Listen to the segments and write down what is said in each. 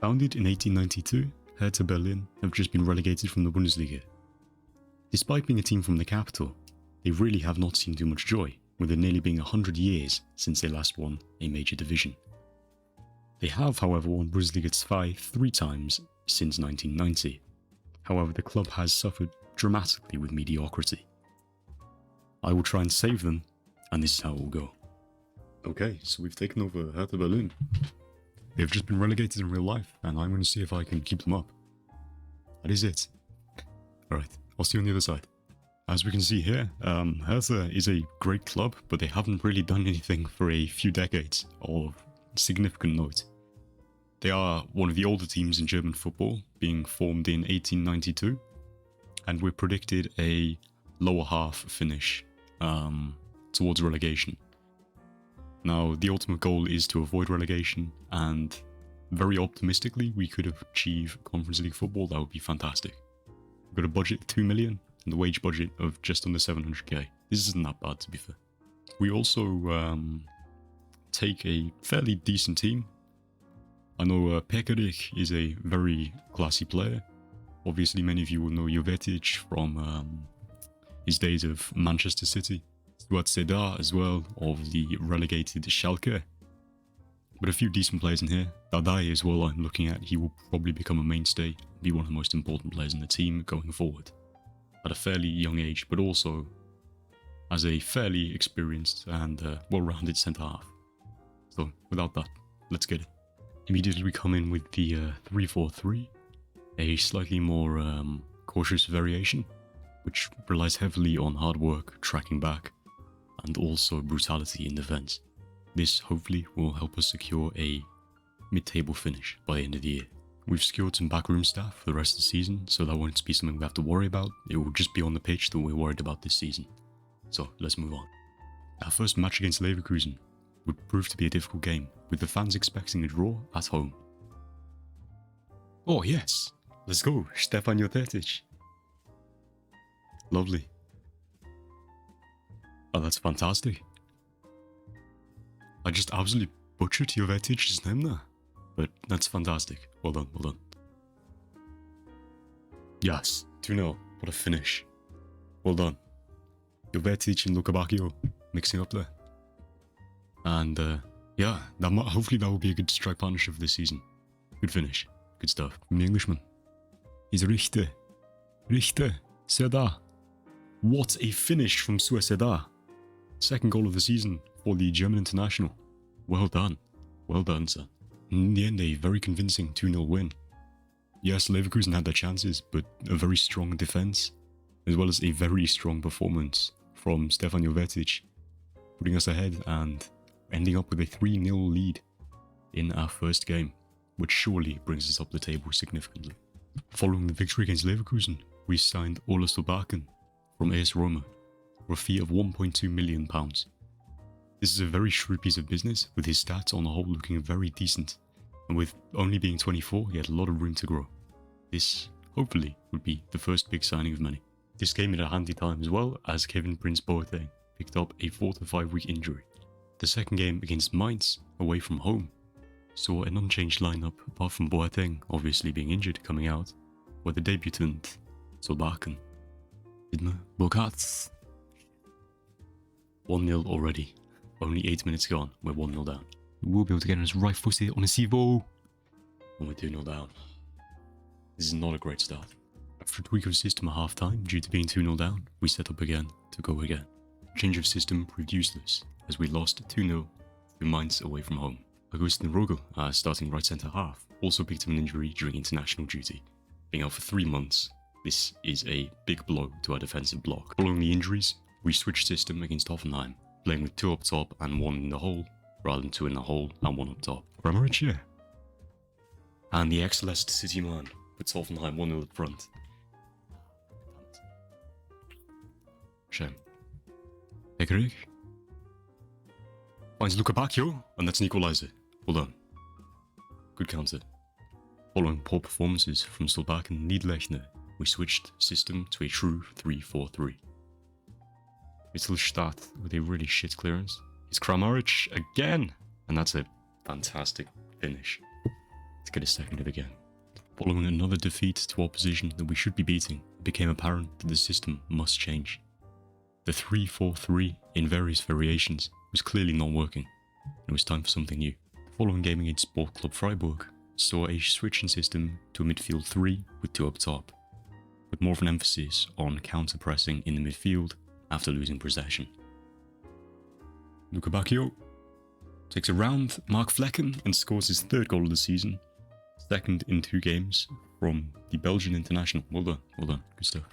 Founded in 1892, Hertha Berlin have just been relegated from the Bundesliga. Despite being a team from the capital, they really have not seen too much joy, with it nearly being 100 years since they last won a major division. They have, however, won Bundesliga 2 3 times since 1990. However, the club has suffered dramatically with mediocrity. I will try and save them, and this is how it will go. Okay, so we've taken over Hertha Berlin. They've just been relegated in real life, and I'm going to see if I can keep them up. That is it. Alright, I'll see you on the other side. As we can see here, Hertha is a great club, but they haven't really done anything for a few decades of significant note. They are one of the older teams in German football, being formed in 1892, and we're predicted a lower half finish towards relegation. Now, the ultimate goal is to avoid relegation, and very optimistically, we could achieve Conference League football. That would be fantastic. We've got a budget of 2 million and the wage budget of just under 700k. This isn't that bad, to be fair. We also take a fairly decent team. I know Pekarik is a very classy player. Obviously, many of you will know Jovetic from his days of Manchester City. Stuart Seda as well, of the relegated Schalke. But a few decent players in here. Dadai as well, I'm looking at. He will probably become a mainstay, be one of the most important players in the team going forward. At a fairly young age, but also as a fairly experienced and well-rounded centre-half. So, without that, let's get it. Immediately we come in with the 3-4-3, a slightly more cautious variation, which relies heavily on hard work, tracking back, and also brutality in defense. This hopefully will help us secure a mid-table finish by the end of the year. We've secured some backroom staff for the rest of the season, so that won't be something we have to worry about. It will just be on the pitch that we're worried about this season. So let's move on. Our first match against Leverkusen would prove to be a difficult game, with the fans expecting a draw at home. Oh yes, let's go, Stefan Jovetic. Lovely. Oh, that's fantastic. I just absolutely butchered Jovetic's name there. But that's fantastic. Well done, well done. Yes, 2-0. What a finish. Well done. Jovetic and Lukabakio mixing up there. And yeah, hopefully that will be a good strike partnership for this season. Good finish. Good stuff. From the Englishman. He's Richter. Seda. What a finish from Seda. Second goal of the season for the German international. Well done. Well done, sir. In the end, a very convincing 2-0 win. Yes, Leverkusen had their chances, but a very strong defense, as well as a very strong performance from Stefan Jovetic, putting us ahead and ending up with a 3-0 lead in our first game, which surely brings us up the table significantly. Following the victory against Leverkusen, we signed Ola Solbakken from AS Roma for a fee of £1.2 million. This is a very shrewd piece of business, with his stats on the whole looking very decent, and with only being 24, he had a lot of room to grow. This, hopefully, would be the first big signing of many. This came at a handy time as well, as Kevin Prince Boateng picked up a 4 to 5 week injury. The second game against Mainz, away from home, saw an unchanged lineup apart from Boateng obviously being injured coming out, where the debutant, Solbakken, Bogarts. 1-0 already. Only 8 minutes gone, we're 1-0 down. We'll be able to get on his right foot here on a Sivo. And we're 2-0 down. This is not a great start. After a tweak of system at half time, due to being 2-0 down, we set up again to go again. Change of system proved useless, as we lost 2-0 to Mainz away from home. Augustin Rogel, our starting right centre half, also picked up an injury during international duty. Being out for 3 months, this is a big blow to our defensive block. Following the injuries, we switched system against Hoffenheim, playing with 2 up top and 1 in the hole, rather than 2 in the hole and 1 up top. Kramaric here. And the ex-Leicester City man puts Hoffenheim 1-0 up front. Shame. Pekarik finds Lukabakio, and that's an equaliser. Well done. Good counter. Following poor performances from Solbakken and Niederlechner, we switched system to a true 3-4-3. Mittelstadt with a really shit clearance. It's Kramaric again, and that's a fantastic finish. It's get a second hit again. Following another defeat to opposition that we should be beating, it became apparent that the system must change. The 3-4-3 in various variations was clearly not working, and it was time for something new. The following game against Sport Club Freiburg saw a switching system to a midfield 3 with 2 up top, with more of an emphasis on counter-pressing in the midfield after losing possession. Luca Bacchio takes around Mark Flecken and scores his 3rd goal of the season, 2nd in 2 games from the Belgian international. Well done, good stuff.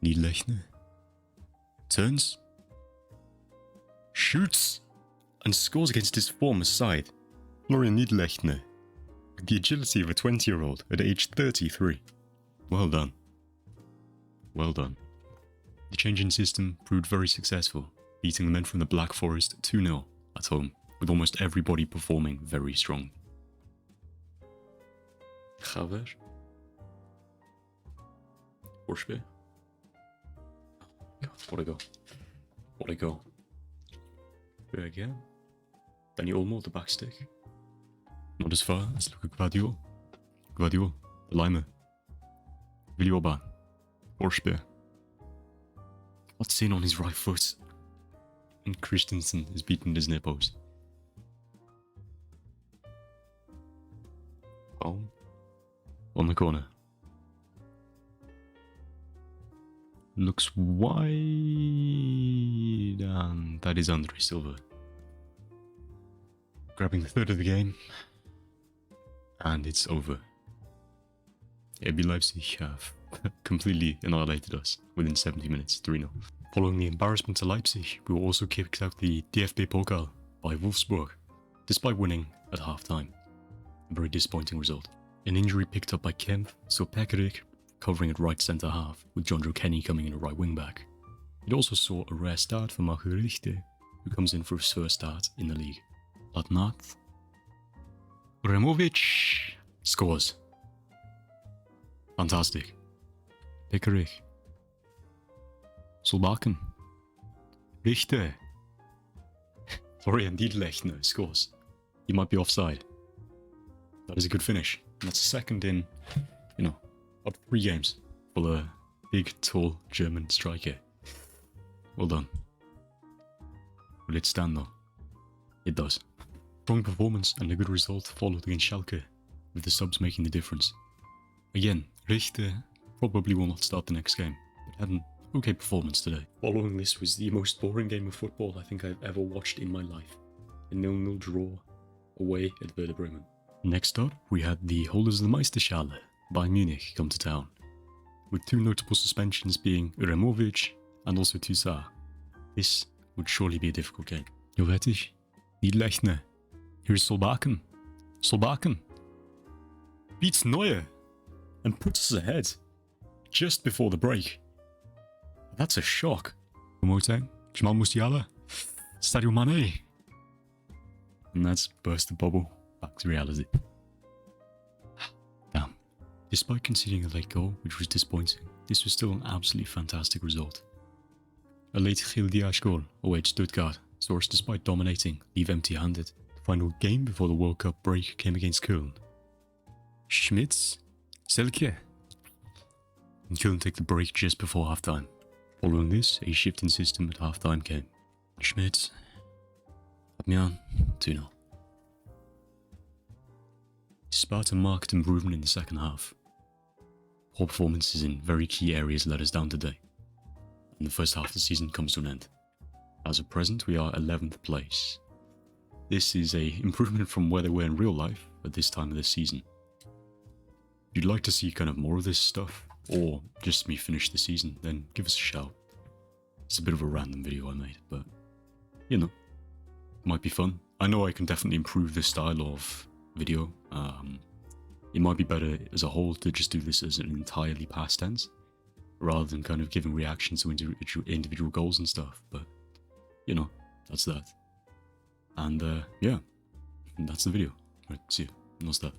Niederlechner turns, shoots, and scores against his former side. Florian Niederlechner, with the agility of a 20-year-old at age 33. Well done. Well done. The change in system proved very successful, beating the men from the Black Forest 2-0 at home, with almost everybody performing very strong. Haver. Horsby. God, what a goal. What a goal. There again. Danny Olmo, the back stick. Not as far as Luca Gvadio. Gvadio, the Lima. Viljoba. Horsby. What's in on his right foot? And Christensen is beaten his near post. Oh. On the corner. Looks wide, and that is Andre Silva. Grabbing the 3rd of the game, and it's over. RB Leipzig have completely annihilated us within 70 minutes, 3-0. Following the embarrassment to Leipzig, we were also kicked out the DFB Pokal by Wolfsburg, despite winning at half-time. A very disappointing result. An injury picked up by Kempf saw Pekarik covering at right centre half, with John Joe Kenny coming in at right wing back. It also saw a rare start for Marco Richter, who comes in for his first start in the league. Latnat. Removic scores. Fantastic. Pekarik. Solbakken. Richter. Florian Niederlechner scores. He might be offside. That is a good finish. That's the 2nd in, about 3 games for the big, tall German striker. Well done. Will it stand though? It does. Strong performance and a good result followed against Schalke, with the subs making the difference. Again, Richter probably will not start the next game, but had an okay performance today. Following this was the most boring game of football I think I've ever watched in my life. A 0-0 draw away at Werder Bremen. Next up, we had the holders of the Meisterschale, Bayern Munich, come to town, with 2 notable suspensions being Removic and also Toussaint. This would surely be a difficult game. Jovetic, Niederlechner, here's Solbakken. Solbakken beats Neuer and puts us ahead just before the break. That's a shock. Moteng, Jamal Musiala, Sadio Mane. And that's burst the bubble back to reality. Damn. Despite conceding a late goal, which was disappointing, this was still an absolutely fantastic result. A late Gil Diaz goal away at Stuttgart saw us, despite dominating, leave empty-handed. The final game before the World Cup break came against Köln. Schmitz, Selke, and Köln take the break just before halftime. Following this, a shift in system at halftime came. Schmitz, Admian, 2-0. Sparta marked improvement in the second half. Poor performances in very key areas let us down today, and the first half of the season comes to an end. As of present, we are 11th place. This is a improvement from where they were in real life at this time of the season. If you'd like to see kind of more of this stuff, or just me finish the season, then give us a shout. It's a bit of a random video I made, but, it might be fun. I know I can definitely improve this style of video. It might be better as a whole to just do this as an entirely past tense, rather than kind of giving reactions to individual goals and stuff, but, that's that. And, yeah, that's the video. Right, see you. No stuff.